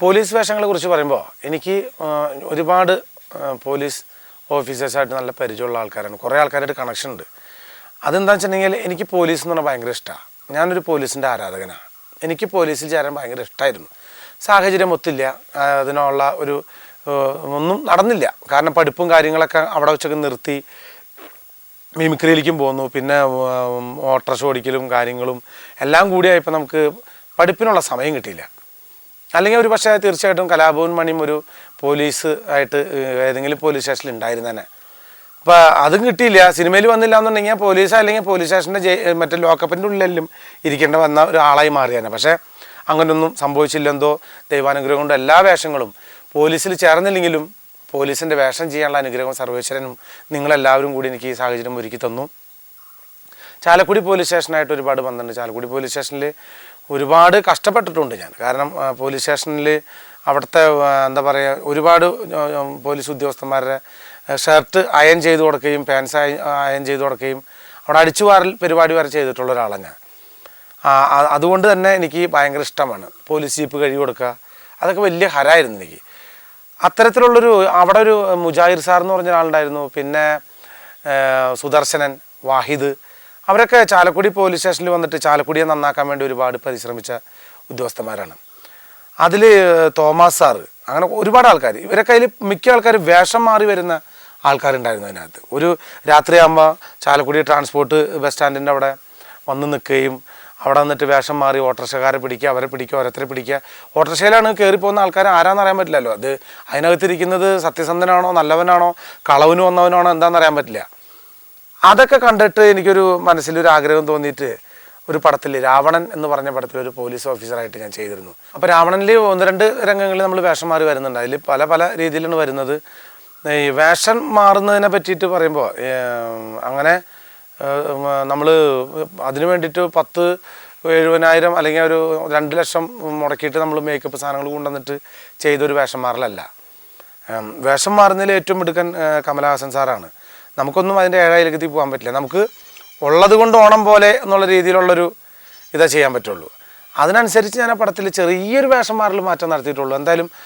Police വേഷങ്ങളെ കുറിച്ച് പറയുമ്പോൾ എനിക്ക് ഒരുപാട് പോലീസ് ഓഫീസേഴ്സായിട്ട് നല്ല പരിചയമുള്ള ആൾക്കാരാണ്. കുറേ ആൾക്കാരായിട്ട് കണക്ഷൻ ഉണ്ട്. അതെന്താണെന്ന് വെച്ചിട്ടുണ്ടെങ്കിൽ എനിക്ക് പോലീസ് എന്ന് പറഞ്ഞാൽ ഭയങ്കര ഇഷ്ടമാണ്. ഞാനൊരു പോലീസിൻ്റെ ആരാധകനാണ്. എനിക്ക് പോലീസിൽ ചേരാൻ ഭയങ്കര ഇഷ്ടമായിരുന്നു. സാഹചര്യം ഒത്തില്ല, അതിനുള്ള ഒരു ഒന്നും നടന്നില്ല. കാരണം പഠിപ്പും കാര്യങ്ങളൊക്കെ അവിടെ വെച്ചൊക്കെ നിർത്തി മിമിക്രിയിലേക്കും പോന്നു. പിന്നെ ഓട്ടോറിക്ഷ ഓടിക്കലും കാര്യങ്ങളും എല്ലാം കൂടിയായപ്പോൾ നമുക്ക് പഠിപ്പിനുള്ള സമയം കിട്ടിയില്ല. അല്ലെങ്കിൽ ഒരു പക്ഷേ തീർച്ചയായിട്ടും കലാഭവൻ മണിയും ഒരു പോലീസ് ആയിട്ട് ഏതെങ്കിലും പോലീസ് സ്റ്റേഷനിൽ ഉണ്ടായിരുന്നേനെ. അപ്പോൾ അതും കിട്ടിയില്ല. സിനിമയിൽ വന്നില്ല എന്നുണ്ടെങ്കിൽ പോലീസ് അല്ലെങ്കിൽ പോലീസ് സ്റ്റേഷൻ്റെ മറ്റേ ലോക്കപ്പിൻ്റെ ഉള്ളിലും ഇരിക്കേണ്ട വന്ന ഒരാളായി മാറിയാണ്. പക്ഷേ അങ്ങനെയൊന്നും സംഭവിച്ചില്ലെന്തോ ദൈവാനുഗ്രഹം കൊണ്ട് എല്ലാ വേഷങ്ങളും പോലീസിൽ ചേർന്നില്ലെങ്കിലും പോലീസിൻ്റെ വേഷം ചെയ്യാനുള്ള അനുഗ്രഹം സർവേശ്വരനും നിങ്ങളെല്ലാവരും കൂടി എനിക്ക് ഈ സാഹചര്യം ഒരുക്കി തന്നു. ചാലക്കുടി പോലീസ് സ്റ്റേഷനായിട്ട് ഒരുപാട് ബന്ധമുണ്ട്. ചാലക്കുടി പോലീസ് സ്റ്റേഷനിൽ ഒരുപാട് കഷ്ടപ്പെട്ടിട്ടുണ്ട് ഞാൻ. കാരണം പോലീസ് സ്റ്റേഷനിൽ അവിടുത്തെ എന്താ പറയുക, ഒരുപാട് പോലീസ് ഉദ്യോഗസ്ഥന്മാരുടെ ഷർട്ട് അയൺ ചെയ്ത് കൊടുക്കുകയും പാൻസ് അയൺ ചെയ്ത് കൊടുക്കുകയും അവിടെ അടിച്ചുവാറൽ പരിപാടി വരെ ചെയ്തിട്ടുള്ള ഒരാളാണ് ഞാൻ. അതുകൊണ്ട് തന്നെ എനിക്ക് ഭയങ്കര ഇഷ്ടമാണ് പോലീസ് ജീപ്പ് കഴുകി കൊടുക്കുക. അതൊക്കെ വലിയ ഹരമായിരുന്നു എനിക്ക്. അത്തരത്തിലുള്ളൊരു അവിടെ ഒരു മുജാഹിർ സാർ എന്ന് പറഞ്ഞ ഒരാളുണ്ടായിരുന്നു. പിന്നെ സുദർശനൻ, വാഹിദ്, അവരൊക്കെ ചാലക്കുടി പോലീസ് സ്റ്റേഷനിൽ വന്നിട്ട് ചാലക്കുടിയെ നന്നാക്കാൻ വേണ്ടി ഒരുപാട് പരിശ്രമിച്ച ഉദ്യോഗസ്ഥന്മാരാണ്. അതിൽ തോമസ് സാറ്, അങ്ങനെ ഒരുപാട് ആൾക്കാർ. ഇവരൊക്കെ അതിൽ മിക്ക ആൾക്കാർ വേഷം മാറി വരുന്ന ആൾക്കാരുണ്ടായിരുന്നു അതിനകത്ത്. ഒരു രാത്രിയാകുമ്പോൾ ചാലക്കുടി ട്രാൻസ്പോർട്ട് ബസ് സ്റ്റാൻഡിൻ്റെ അവിടെ വന്ന് നിൽക്കുകയും അവിടെ വന്നിട്ട് വേഷം മാറി ഓട്ടോറിക്ഷക്കാരെ പിടിക്കുക, അവരെ പിടിക്കുക, ഓരോരുത്തരെ പിടിക്കുക. ഓട്ടോറിക്ഷയിലാണ് കയറിപ്പോകുന്ന ആൾക്കാർ ആരാന്ന് അറിയാൻ പറ്റില്ലല്ലോ. അത് അതിനകത്തിരിക്കുന്നത് സത്യസന്ധനാണോ നല്ലവനാണോ കളവിന് വന്നവനാണോ എന്താണെന്ന് അറിയാൻ പറ്റില്ല. അതൊക്കെ കണ്ടിട്ട് എനിക്കൊരു മനസ്സിലൊരു ആഗ്രഹം തോന്നിയിട്ട് ഒരു പടത്തിൽ, രാവണൻ എന്ന് പറഞ്ഞ പടത്തിൽ ഒരു പോലീസ് ഓഫീസറായിട്ട് ഞാൻ ചെയ്തിരുന്നു. അപ്പോൾ രാവണനിൽ 1-2 രംഗങ്ങളിൽ നമ്മൾ വേഷം മാറി വരുന്നുണ്ട്. അതിൽ പല പല രീതിയിലാണ് വരുന്നത്. ഈ വേഷം മാറുന്നതിനെ പറ്റിയിട്ട് പറയുമ്പോൾ അങ്ങനെ നമ്മൾ അതിന് വേണ്ടിയിട്ട് 10,000-70,000 അല്ലെങ്കിൽ ഒരു 2 ലക്ഷം മുടക്കിയിട്ട് നമ്മൾ മേക്കപ്പ് സാധനങ്ങൾ കൊണ്ടുവന്നിട്ട് ചെയ്തൊരു വേഷം മാറലല്ല. വേഷം മാറുന്നതിൽ ഏറ്റവും മിടുക്കൻ കമലഹാസൻ സാറാണ്. നമുക്കൊന്നും അതിൻ്റെ ഏഴായിരത്തി പോകാൻ പറ്റില്ല. നമുക്ക് ഉള്ളത് കൊണ്ട് ഓണം പോലെ എന്നുള്ള രീതിയിലുള്ളൊരു ഇതേ ചെയ്യാൻ പറ്റുള്ളൂ. അതിനനുസരിച്ച് ഞാൻ ആ പടത്തിൽ ചെറിയൊരു വേഷം മാറൽ മാറ്റം നടത്തിയിട്ടുള്ളൂ. എന്തായാലും